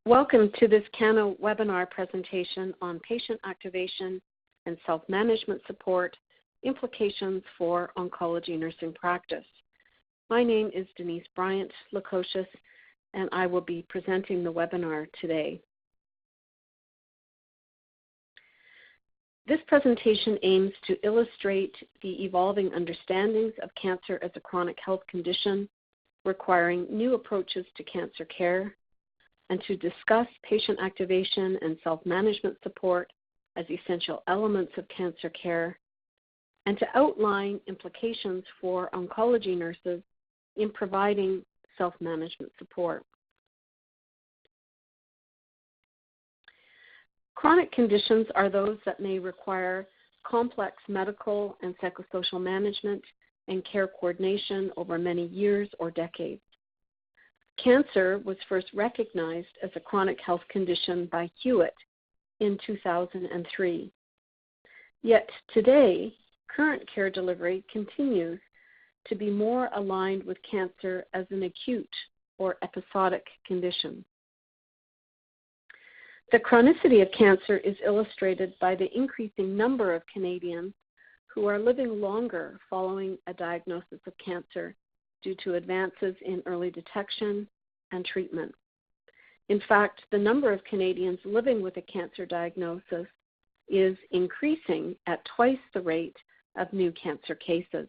Welcome to this CANA webinar presentation on patient activation and self-management support, implications for oncology nursing practice. My name is Denise Bryant-Lukosius, and I will be presenting the webinar today. This presentation aims to illustrate the evolving understandings of cancer as a chronic health condition, requiring new approaches to cancer care, and to discuss patient activation and self-management support as essential elements of cancer care, and to outline implications for oncology nurses in providing self-management support. Chronic conditions are those that may require complex medical and psychosocial management and care coordination over many years or decades. Cancer was first recognized as a chronic health condition by Hewitt in 2003. Yet today, current care delivery continues to be more aligned with cancer as an acute or episodic condition. The chronicity of cancer is illustrated by the increasing number of Canadians who are living longer following a diagnosis of cancer due to advances in early detection and treatment. In fact, the number of Canadians living with a cancer diagnosis is increasing at twice the rate of new cancer cases.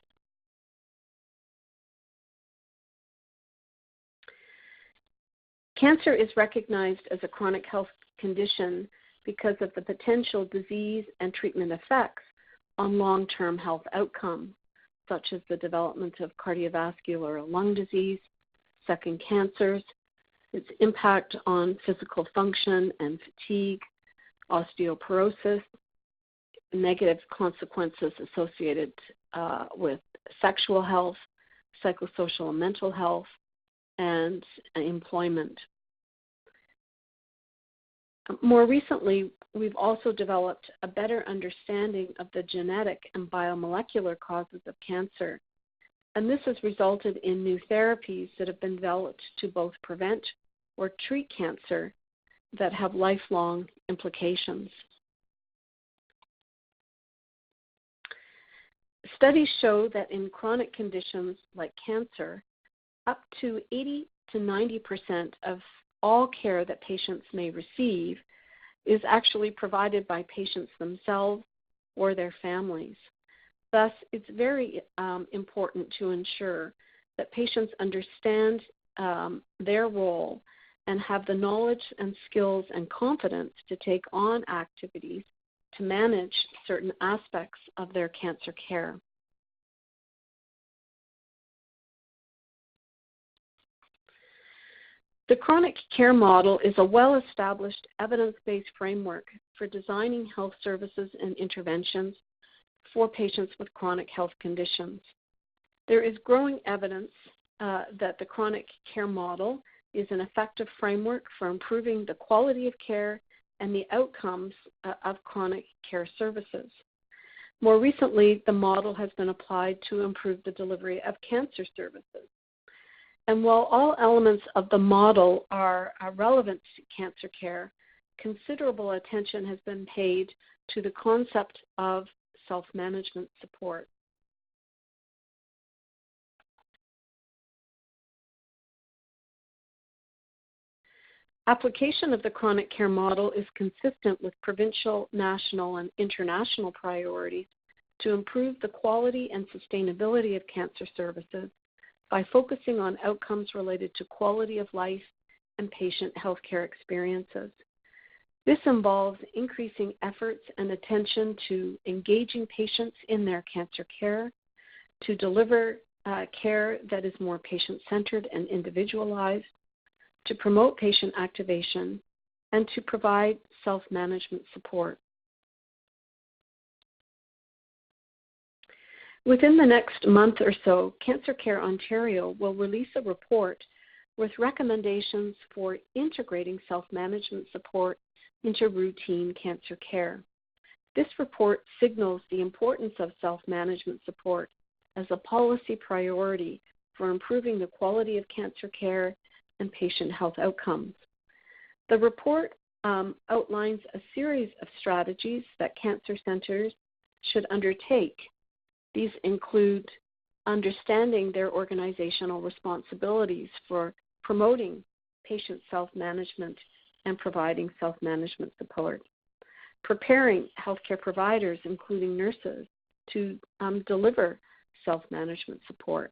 Cancer is recognized as a chronic health condition because of the potential disease and treatment effects on long-term health outcomes, such as the development of cardiovascular or lung disease, second cancers, its impact on physical function and fatigue, osteoporosis, negative consequences associated with sexual health, psychosocial and mental health, and employment. More recently, we've also developed a better understanding of the genetic and biomolecular causes of cancer, and this has resulted in new therapies that have been developed to both prevent or treat cancer that have lifelong implications. Studies show that in chronic conditions like cancer, up to 80 to 90% of all care that patients may receive is actually provided by patients themselves or their families. Thus, it's very important to ensure that patients understand their role and have the knowledge and skills and confidence to take on activities to manage certain aspects of their cancer care. The chronic care model is a well-established evidence-based framework for designing health services and interventions for patients with chronic health conditions. There is growing evidence that the chronic care model is an effective framework for improving the quality of care and the outcomes of chronic care services. More recently, the model has been applied to improve the delivery of cancer services. And while all elements of the model are relevant to cancer care, considerable attention has been paid to the concept of self-management support. Application of the chronic care model is consistent with provincial, national, and international priorities to improve the quality and sustainability of cancer services by focusing on outcomes related to quality of life and patient healthcare experiences. This involves increasing efforts and attention to engaging patients in their cancer care, to deliver care that is more patient-centered and individualized, to promote patient activation, and to provide self-management support. Within the next month or so, Cancer Care Ontario will release a report with recommendations for integrating self-management support into routine cancer care. This report signals the importance of self-management support as a policy priority for improving the quality of cancer care and patient health outcomes. The report outlines a series of strategies that cancer centers should undertake. These include understanding their organizational responsibilities for promoting patient self-management and providing self-management support, preparing healthcare providers, including nurses, to deliver self-management support,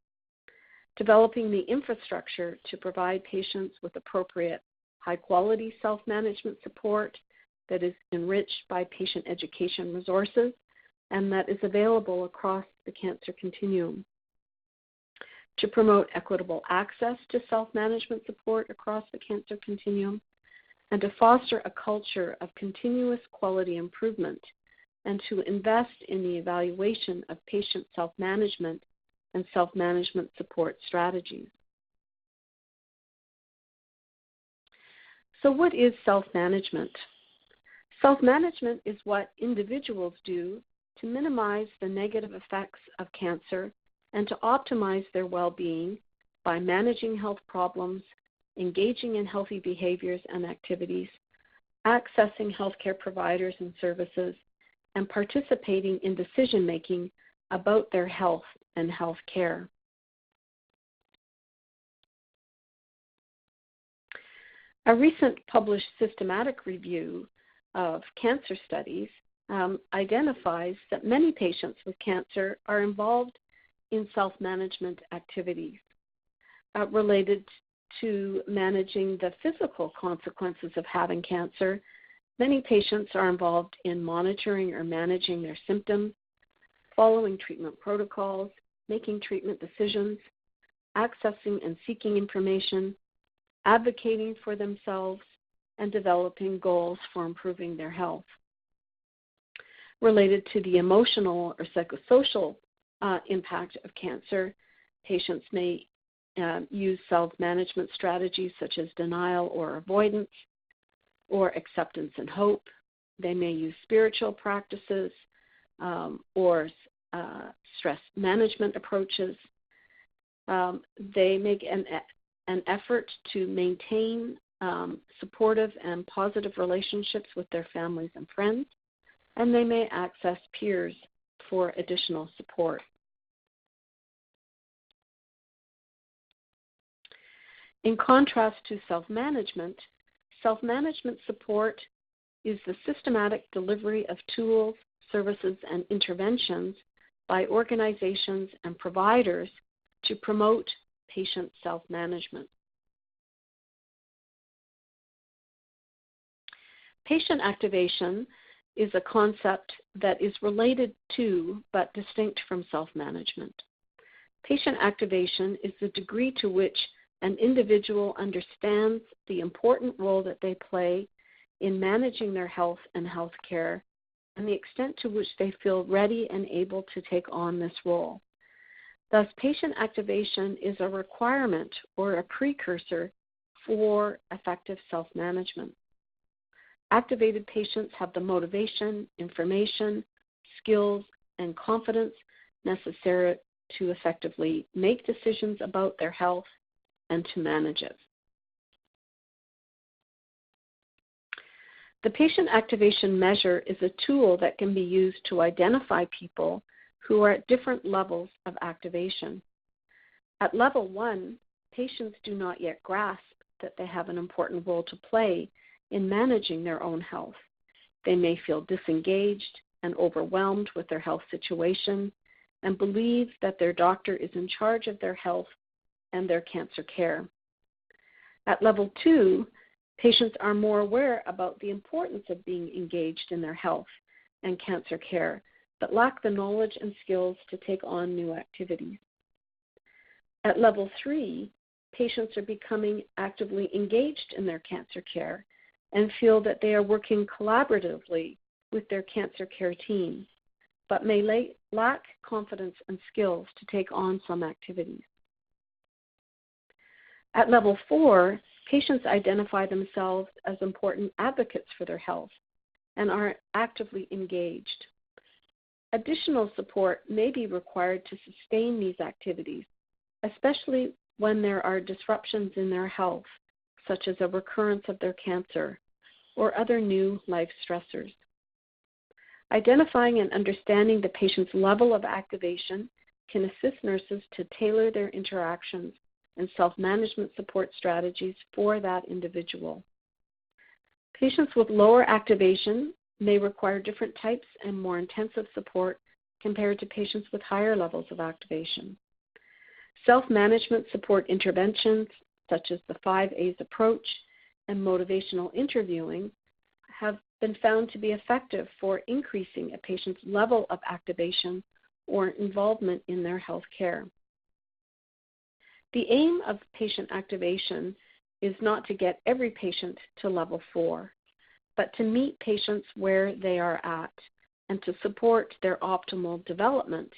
developing the infrastructure to provide patients with appropriate high-quality self-management support that is enriched by patient education resources and that is available across the cancer continuum, to promote equitable access to self-management support across the cancer continuum, and to foster a culture of continuous quality improvement, and to invest in the evaluation of patient self-management and self-management support strategies. So what is self-management? Self-management is what individuals do to minimize the negative effects of cancer and to optimize their well-being by managing health problems, engaging in healthy behaviors and activities, accessing healthcare providers and services, and participating in decision-making about their health and health care. A recent published systematic review of cancer studies identifies that many patients with cancer are involved in self-management activities related to managing the physical consequences of having cancer. Many patients are involved in monitoring or managing their symptoms, following treatment protocols, making treatment decisions, accessing and seeking information, advocating for themselves, and developing goals for improving their health. Related to the emotional or psychosocial impact of cancer, patients may use self-management strategies such as denial or avoidance, or acceptance and hope. They may use spiritual practices or stress management approaches. They make an effort to maintain supportive and positive relationships with their families and friends, and they may access peers for additional support. In contrast to self-management support is the systematic delivery of tools, services, and interventions by organizations and providers to promote patient self-management. Patient activation is a concept that is related to but distinct from self-management. Patient activation is the degree to which an individual understands the important role that they play in managing their health and health care and the extent to which they feel ready and able to take on this role. Thus, patient activation is a requirement or a precursor for effective self-management. Activated patients have the motivation, information, skills, and confidence necessary to effectively make decisions about their health and to manage it. The patient activation measure is a tool that can be used to identify people who are at different levels of activation. At level 1, patients do not yet grasp that they have an important role to play in managing their own health. They may feel disengaged and overwhelmed with their health situation and believe that their doctor is in charge of their health and their cancer care. At level 2, patients are more aware about the importance of being engaged in their health and cancer care, but lack the knowledge and skills to take on new activities. At level 3, patients are becoming actively engaged in their cancer care and feel that they are working collaboratively with their cancer care team, but may lack confidence and skills to take on some activities. At level 4, patients identify themselves as important advocates for their health and are actively engaged. Additional support may be required to sustain these activities, especially when there are disruptions in their health, such as a recurrence of their cancer or other new life stressors. Identifying and understanding the patient's level of activation can assist nurses to tailor their interactions and self-management support strategies for that individual. Patients with lower activation may require different types and more intensive support compared to patients with higher levels of activation. Self-management support interventions, such as the 5 A's approach and motivational interviewing, have been found to be effective for increasing a patient's level of activation or involvement in their health care. The aim of patient activation is not to get every patient to level 4, but to meet patients where they are at and to support their optimal development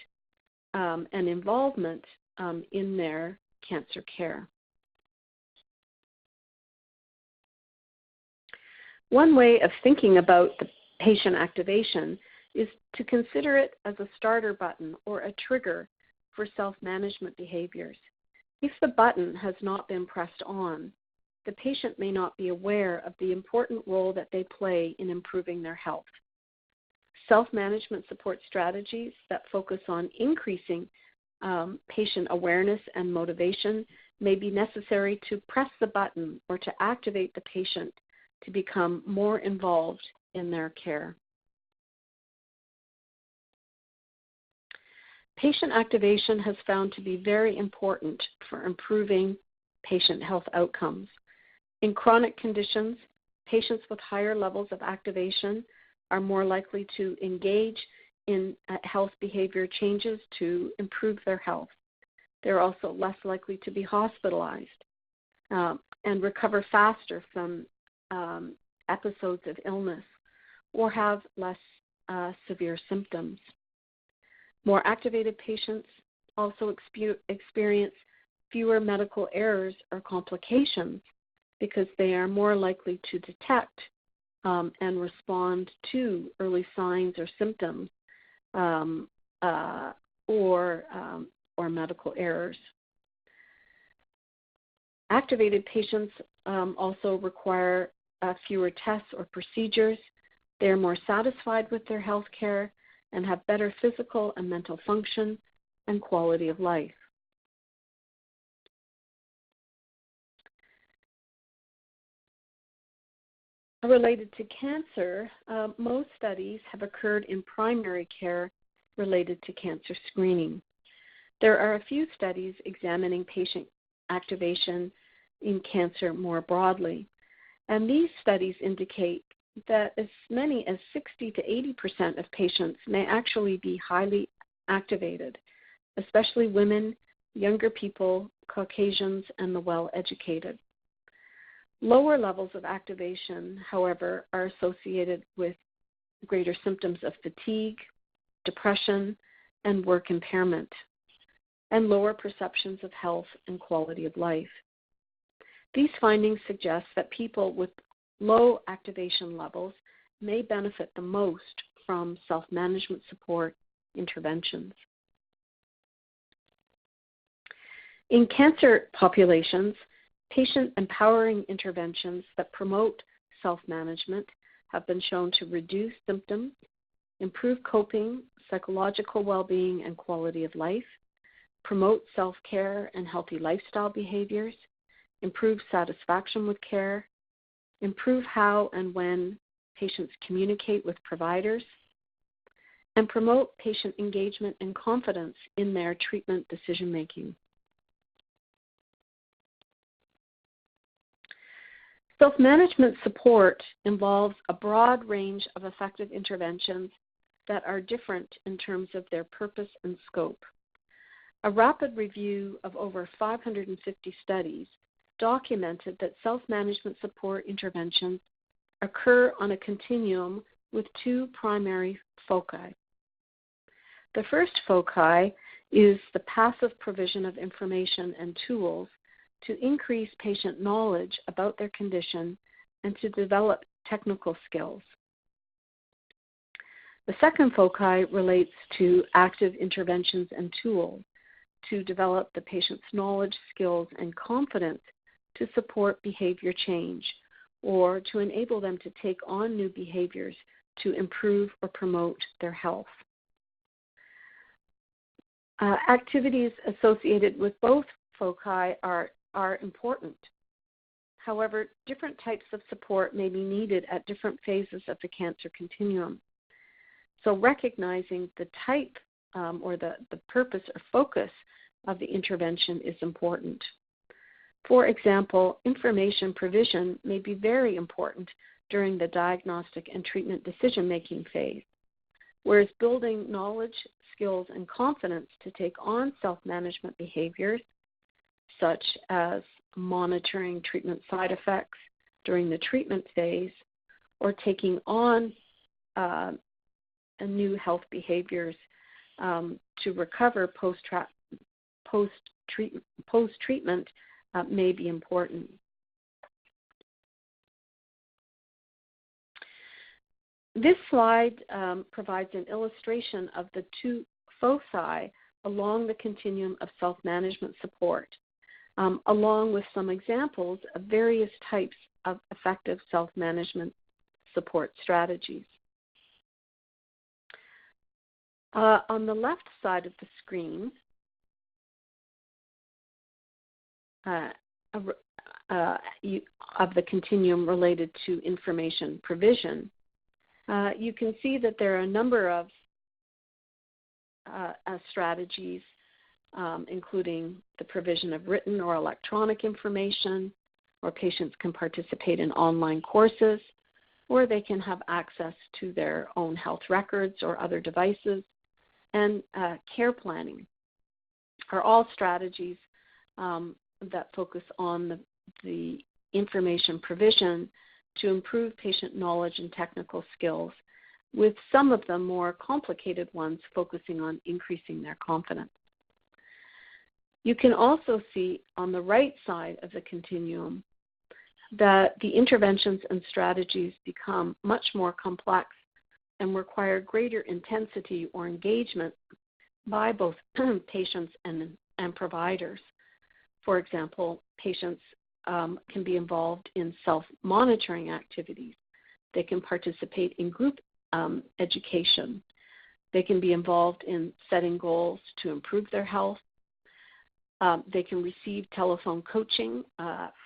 and involvement in their cancer care. One way of thinking about the patient activation is to consider it as a starter button or a trigger for self-management behaviors. If the button has not been pressed on, the patient may not be aware of the important role that they play in improving their health. Self-management support strategies that focus on increasing patient awareness and motivation may be necessary to press the button or to activate the patient to become more involved in their care. Patient activation has found to be very important for improving patient health outcomes. In chronic conditions, patients with higher levels of activation are more likely to engage in health behavior changes to improve their health. They're also less likely to be hospitalized and recover faster from episodes of illness or have less severe symptoms. More activated patients also experience fewer medical errors or complications because they are more likely to detect and respond to early signs or symptoms or medical errors. Activated patients also require fewer tests or procedures. They are more satisfied with their health care and have better physical and mental function and quality of life. Related to cancer, most studies have occurred in primary care related to cancer screening. There are a few studies examining patient activation in cancer more broadly, and these studies indicate that as many as 60 to 80% of patients may actually be highly activated, especially women, younger people, Caucasians, and the well-educated. Lower levels of activation, however, are associated with greater symptoms of fatigue, depression, and work impairment, and lower perceptions of health and quality of life. These findings suggest that people with low activation levels may benefit the most from self-management support interventions. In cancer populations, patient-empowering interventions that promote self-management have been shown to reduce symptoms, improve coping, psychological well-being, and quality of life, promote self-care and healthy lifestyle behaviors, improve satisfaction with care, improve how and when patients communicate with providers, and promote patient engagement and confidence in their treatment decision-making. Self-management support involves a broad range of effective interventions that are different in terms of their purpose and scope. A rapid review of over 550 studies documented that self-management support interventions occur on a continuum with two primary foci. The first foci is the passive provision of information and tools to increase patient knowledge about their condition and to develop technical skills. The second foci relates to active interventions and tools to develop the patient's knowledge, skills, and confidence to support behavior change or to enable them to take on new behaviors to improve or promote their health. Activities associated with both foci are important. However, different types of support may be needed at different phases of the cancer continuum. So recognizing the type or the purpose or focus of the intervention is important. For example, information provision may be very important during the diagnostic and treatment decision-making phase, whereas building knowledge, skills, and confidence to take on self-management behaviors, such as monitoring treatment side effects during the treatment phase, or taking on new health behaviors to recover post-treatment may be important. This slide provides an illustration of the two foci along the continuum of self-management support, along with some examples of various types of effective self-management support strategies. On the left side of the screen, of the continuum related to information provision, you can see that there are a number of strategies, including the provision of written or electronic information, or patients can participate in online courses, or they can have access to their own health records or other devices, and care planning are all strategies that focus on the information provision to improve patient knowledge and technical skills, with some of the more complicated ones focusing on increasing their confidence. You can also see on the right side of the continuum that the interventions and strategies become much more complex and require greater intensity or engagement by both patients and providers. For example, patients can be involved in self-monitoring activities. They can participate in group education. They can be involved in setting goals to improve their health. They can receive telephone coaching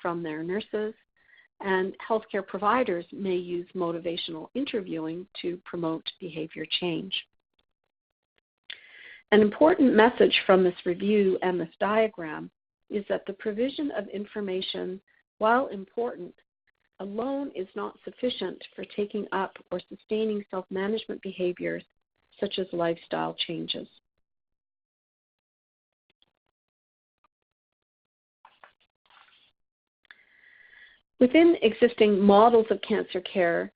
from their nurses, and healthcare providers may use motivational interviewing to promote behavior change. An important message from this review and this diagram is that the provision of information, while important, alone is not sufficient for taking up or sustaining self-management behaviors such as lifestyle changes. Within existing models of cancer care,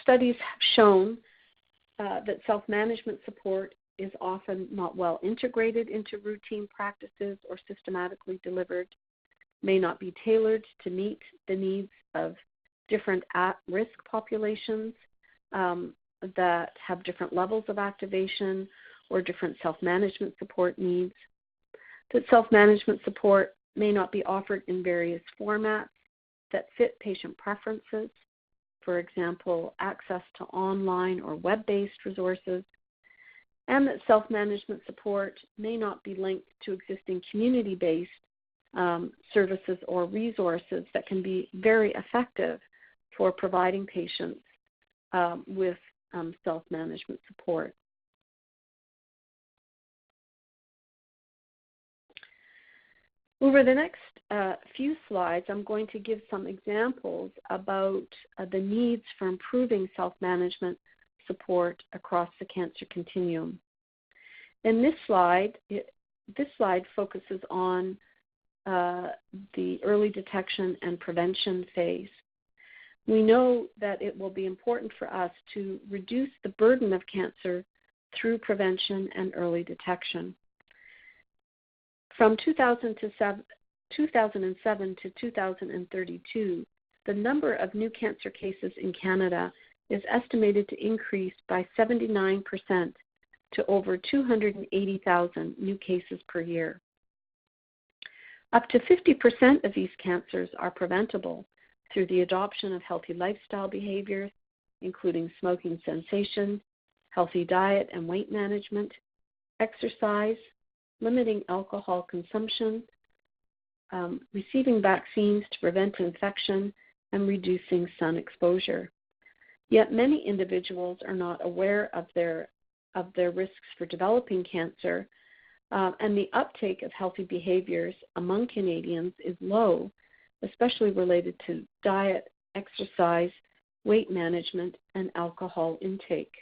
studies have shown that self-management support is often not well integrated into routine practices or systematically delivered, may not be tailored to meet the needs of different at-risk populations that have different levels of activation or different self-management support needs, that self-management support may not be offered in various formats that fit patient preferences, for example, access to online or web-based resources, and that self-management support may not be linked to existing community-based services or resources that can be very effective for providing patients with self-management support. Over the next few slides, I'm going to give some examples about the needs for improving self-management support across the cancer continuum. And this slide focuses on the early detection and prevention phase. We know that it will be important for us to reduce the burden of cancer through prevention and early detection. From 2007 to 2032, the number of new cancer cases in Canada is estimated to increase by 79% to over 280,000 new cases per year. Up to 50% of these cancers are preventable through the adoption of healthy lifestyle behaviors, including smoking cessation, healthy diet and weight management, exercise, limiting alcohol consumption, receiving vaccines to prevent infection, and reducing sun exposure. Yet many individuals are not aware of their risks for developing cancer, and the uptake of healthy behaviors among Canadians is low, especially related to diet, exercise, weight management, and alcohol intake.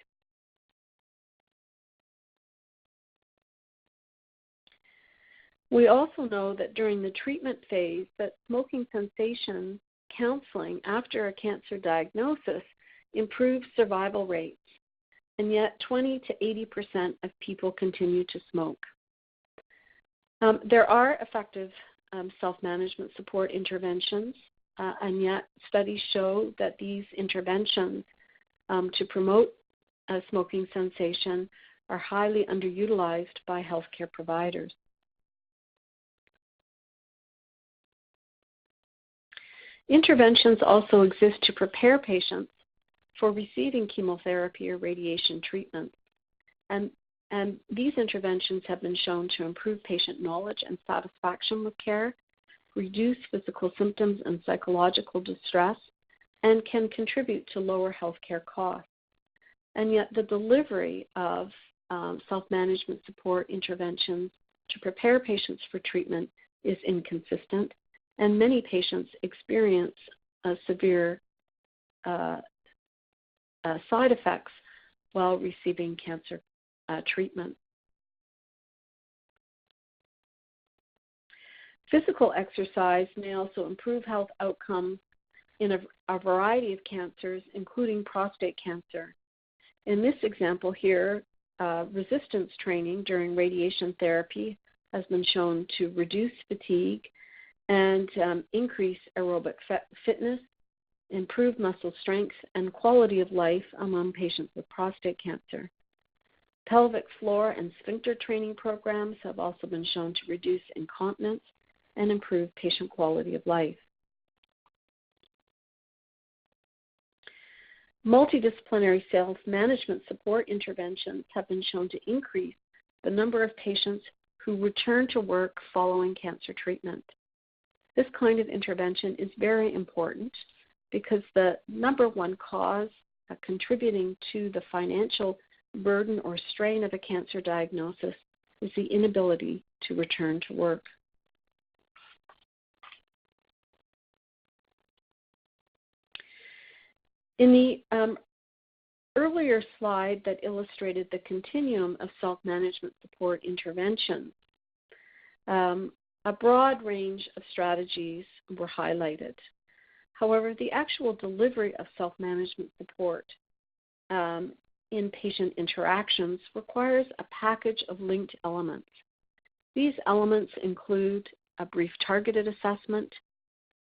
We also know that during the treatment phase that smoking cessation counseling after a cancer diagnosis improves survival rates, and yet 20 to 80% of people continue to smoke. There are effective self-management support interventions, and yet studies show that these interventions to promote smoking cessation are highly underutilized by healthcare providers. Interventions also exist to prepare patients for receiving chemotherapy or radiation treatment, and these interventions have been shown to improve patient knowledge and satisfaction with care, reduce physical symptoms and psychological distress, and can contribute to lower healthcare costs. And yet the delivery of self-management support interventions to prepare patients for treatment is inconsistent, and many patients experience severe side effects while receiving cancer treatment. Physical exercise may also improve health outcomes in a variety of cancers, including prostate cancer. In this example here, resistance training during radiation therapy has been shown to reduce fatigue and increase aerobic fitness, improve muscle strength, and quality of life among patients with prostate cancer. Pelvic floor and sphincter training programs have also been shown to reduce incontinence and improve patient quality of life. Multidisciplinary self-management support interventions have been shown to increase the number of patients who return to work following cancer treatment. This kind of intervention is very important because the number one cause contributing to the financial burden or strain of a cancer diagnosis is the inability to return to work. In the earlier slide that illustrated the continuum of self-management support interventions, a broad range of strategies were highlighted. However, the actual delivery of self-management support in patient interactions requires a package of linked elements. These elements include a brief targeted assessment,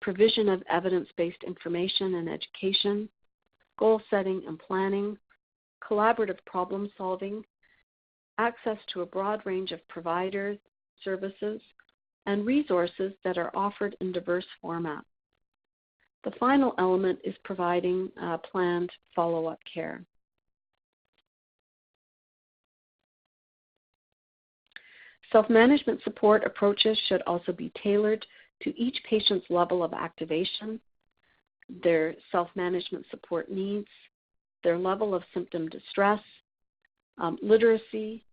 provision of evidence-based information and education, goal setting and planning, collaborative problem solving, access to a broad range of providers, services, and resources that are offered in diverse formats. The final element is providing planned follow-up care. Self-management support approaches should also be tailored to each patient's level of activation, their self-management support needs, their level of symptom distress, literacy,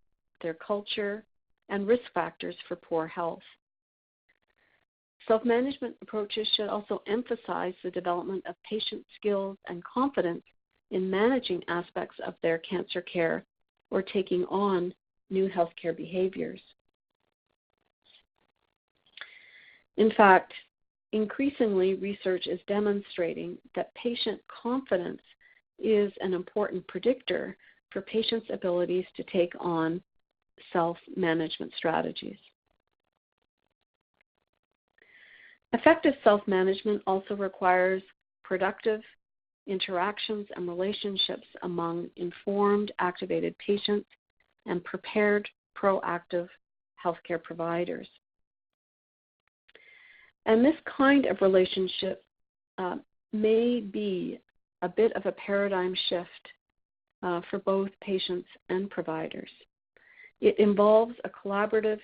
their culture, and risk factors for poor health. Self-management approaches should also emphasize the development of patient skills and confidence in managing aspects of their cancer care or taking on new healthcare behaviors. In fact, increasingly, research is demonstrating that patient confidence is an important predictor for patients' abilities to take on self-management strategies. Effective self-management also requires productive interactions and relationships among informed, activated patients and prepared, proactive healthcare providers. And this kind of relationship may be a bit of a paradigm shift for both patients and providers. It involves a collaborative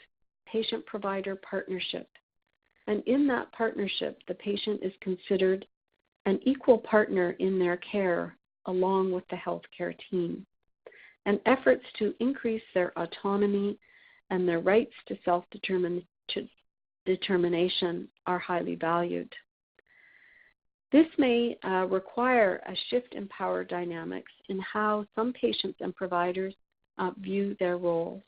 patient-provider partnership. And in that partnership, the patient is considered an equal partner in their care along with the healthcare team. And efforts to increase their autonomy and their rights to self-determination are highly valued. This may require a shift in power dynamics in how some patients and providers view their roles.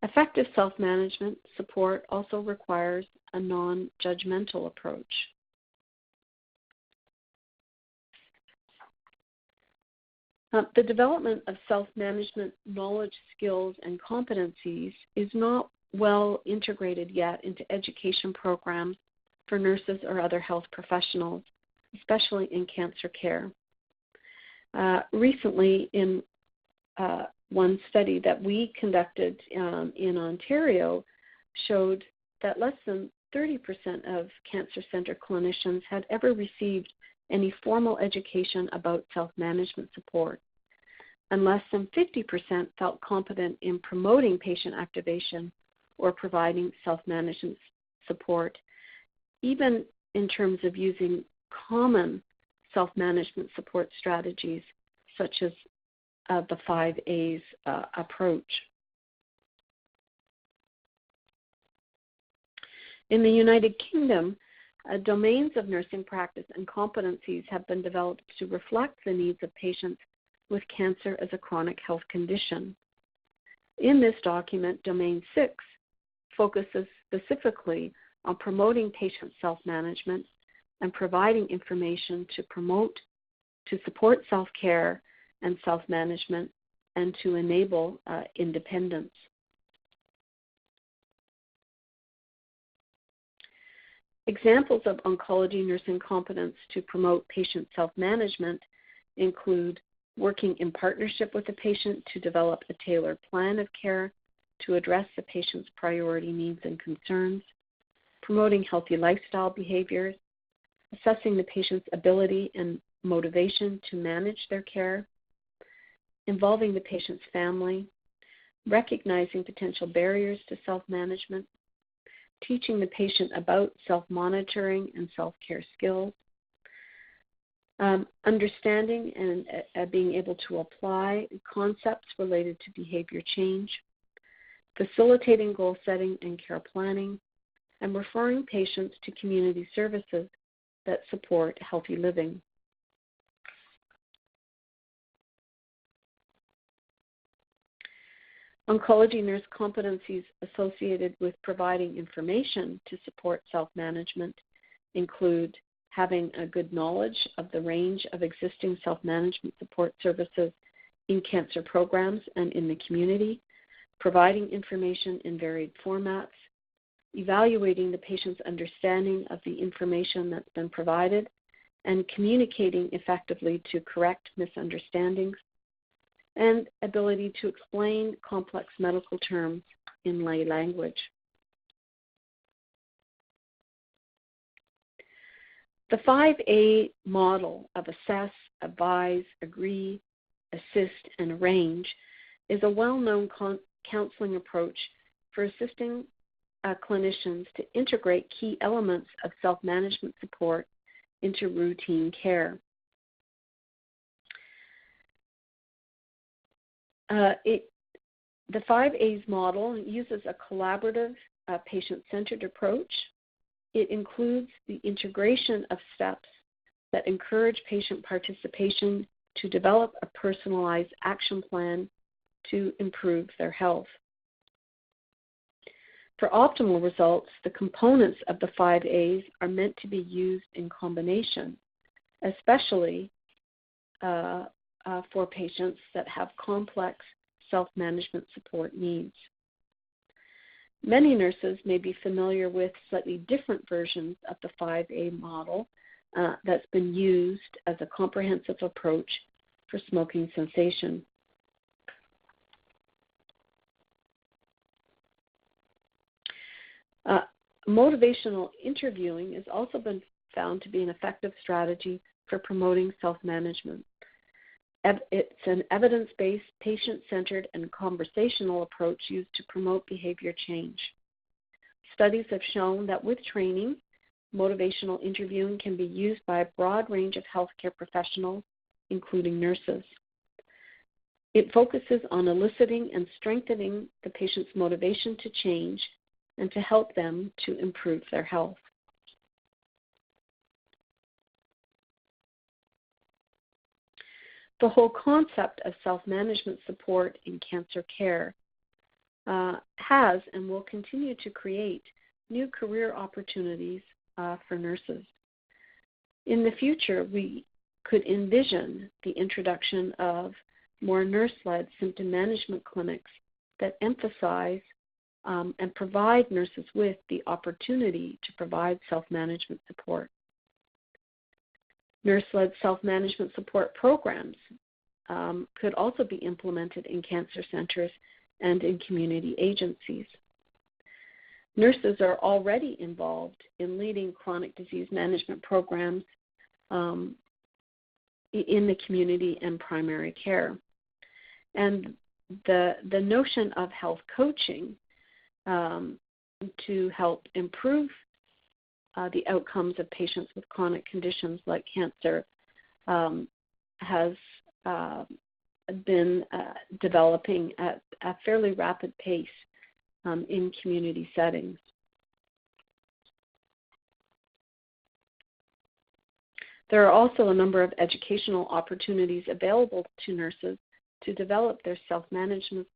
Effective self-management support also requires a non-judgmental approach. The development of self-management knowledge, skills, and competencies is not well integrated yet into education programs for nurses or other health professionals, especially in cancer care. Recently, in one study that we conducted in Ontario showed that less than 30% of cancer center clinicians had ever received any formal education about self-management support, and less than 50% felt competent in promoting patient activation or providing self-management support, even in terms of using common self-management support strategies such as the 5 A's approach. In the United Kingdom, domains of nursing practice and competencies have been developed to reflect the needs of patients with cancer as a chronic health condition. In this document, Domain 6 focuses specifically on promoting patient self-management and providing information to support self-care and self-management and to enable independence. Examples of oncology nursing competence to promote patient self-management include working in partnership with the patient to develop a tailored plan of care to address the patient's priority needs and concerns, promoting healthy lifestyle behaviors, assessing the patient's ability and motivation to manage their care, involving the patient's family, recognizing potential barriers to self-management, teaching the patient about self-monitoring and self-care skills, understanding and being able to apply concepts related to behavior change, facilitating goal setting and care planning, and referring patients to community services that support healthy living. Oncology nurse competencies associated with providing information to support self-management include having a good knowledge of the range of existing self-management support services in cancer programs and in the community, providing information in varied formats, evaluating the patient's understanding of the information that's been provided, and communicating effectively to correct misunderstandings, and ability to explain complex medical terms in lay language. The 5A model of assess, advise, agree, assist, and arrange is a well-known counseling approach for assisting clinicians to integrate key elements of self-management support into routine care. The 5A's model uses a collaborative, patient-centered approach. It includes the integration of steps that encourage patient participation to develop a personalized action plan to improve their health. For optimal results, the components of the 5A's are meant to be used in combination, especially for patients that have complex self-management support needs. Many nurses may be familiar with slightly different versions of the 5A model that's been used as a comprehensive approach for smoking cessation. Motivational interviewing has also been found to be an effective strategy for promoting self-management. It's an evidence-based, patient-centered, and conversational approach used to promote behavior change. Studies have shown that with training, motivational interviewing can be used by a broad range of healthcare professionals, including nurses. It focuses on eliciting and strengthening the patient's motivation to change and to help them to improve their health. The whole concept of self-management support in cancer care has and will continue to create new career opportunities for nurses. In the future, we could envision the introduction of more nurse-led symptom management clinics that emphasize and provide nurses with the opportunity to provide self-management support. Nurse-led self-management support programs could also be implemented in cancer centers and in community agencies. Nurses are already involved in leading chronic disease management programs in the community and primary care. And the notion of health coaching to help improve the outcomes of patients with chronic conditions like cancer has been developing at a fairly rapid pace in community settings. There are also a number of educational opportunities available to nurses to develop their self-management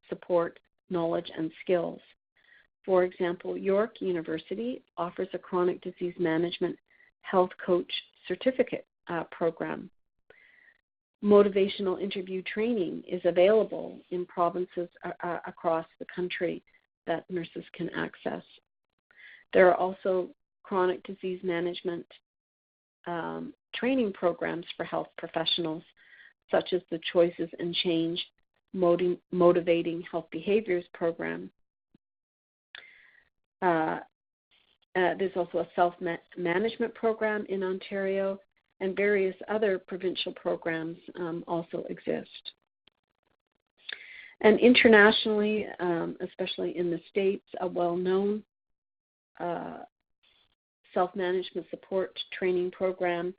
support, knowledge, and skills. For example, York University offers a chronic disease management health coach certificate program. Motivational interview training is available in provinces across the country that nurses can access. There are also chronic disease management training programs for health professionals, such as the Choices and Change Motivating Health Behaviors program. There's also a self-management program in Ontario, and various other provincial programs also exist. And internationally, especially in the States, a well-known self-management support training program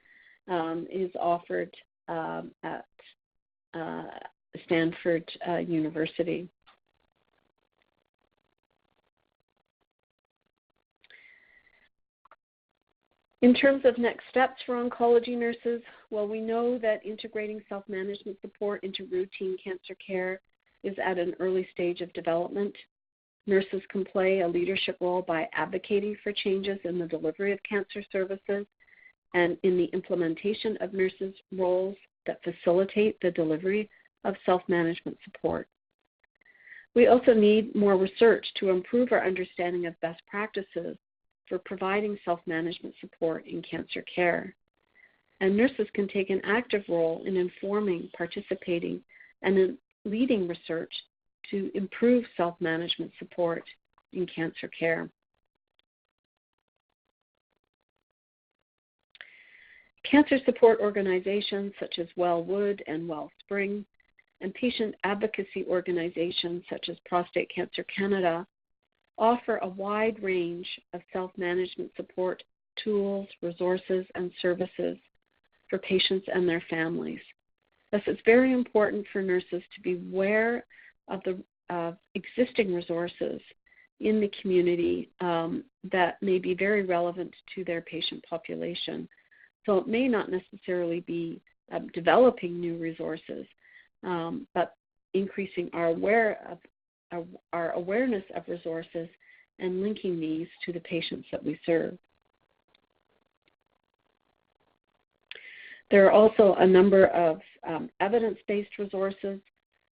is offered at Stanford University. In terms of next steps for oncology nurses, well, we know that integrating self-management support into routine cancer care is at an early stage of development. Nurses can play a leadership role by advocating for changes in the delivery of cancer services and in the implementation of nurses' roles that facilitate the delivery of self-management support. We also need more research to improve our understanding of best practices for providing self-management support in cancer care. And nurses can take an active role in informing, participating, and in leading research to improve self-management support in cancer care. Cancer support organizations such as Wellwood and Wellspring, and patient advocacy organizations such as Prostate Cancer Canada offer a wide range of self-management support tools, resources, and services for patients and their families. Thus, it's very important for nurses to be aware of the existing resources in the community that may be very relevant to their patient population. So it may not necessarily be developing new resources, but increasing our awareness of resources and linking these to the patients that we serve. There are also a number of evidence-based resources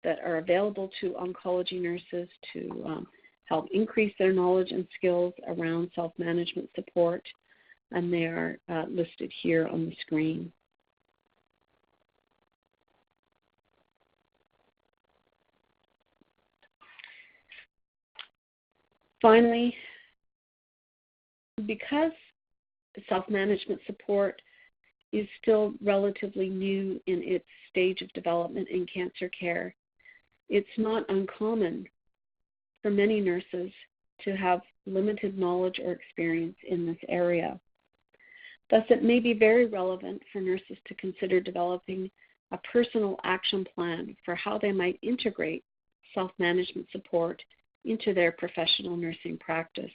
that are available to oncology nurses to help increase their knowledge and skills around self-management support, and they are listed here on the screen. Finally, because self-management support is still relatively new in its stage of development in cancer care, it's not uncommon for many nurses to have limited knowledge or experience in this area. Thus, it may be very relevant for nurses to consider developing a personal action plan for how they might integrate self-management support into their professional nursing practice.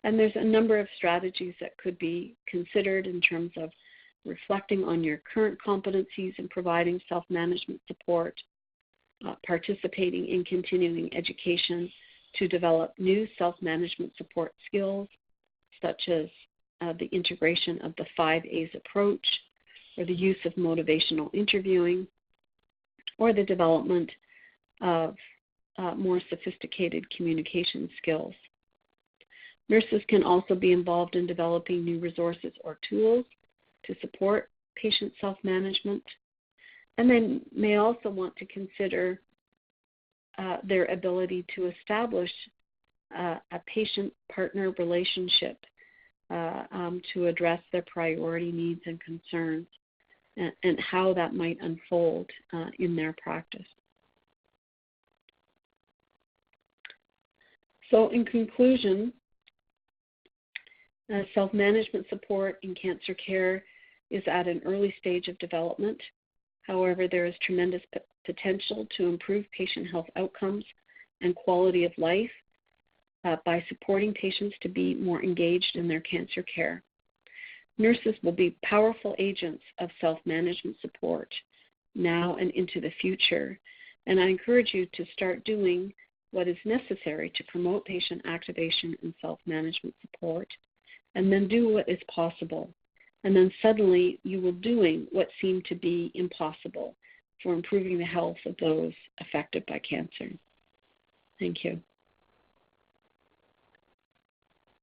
And there's a number of strategies that could be considered in terms of reflecting on your current competencies in providing self-management support, participating in continuing education to develop new self-management support skills, such as the integration of the 5 A's approach, or the use of motivational interviewing, or the development of more sophisticated communication skills. Nurses can also be involved in developing new resources or tools to support patient self-management, and they may also want to consider their ability to establish a patient-partner relationship to address their priority needs and concerns, and how that might unfold in their practice. So in conclusion, self-management support in cancer care is at an early stage of development. However, there is tremendous potential to improve patient health outcomes and quality of life by supporting patients to be more engaged in their cancer care. Nurses will be powerful agents of self-management support now and into the future, and I encourage you to start doing what is necessary to promote patient activation and self-management support, and then do what is possible. And then suddenly you will doing what seemed to be impossible for improving the health of those affected by cancer. Thank you.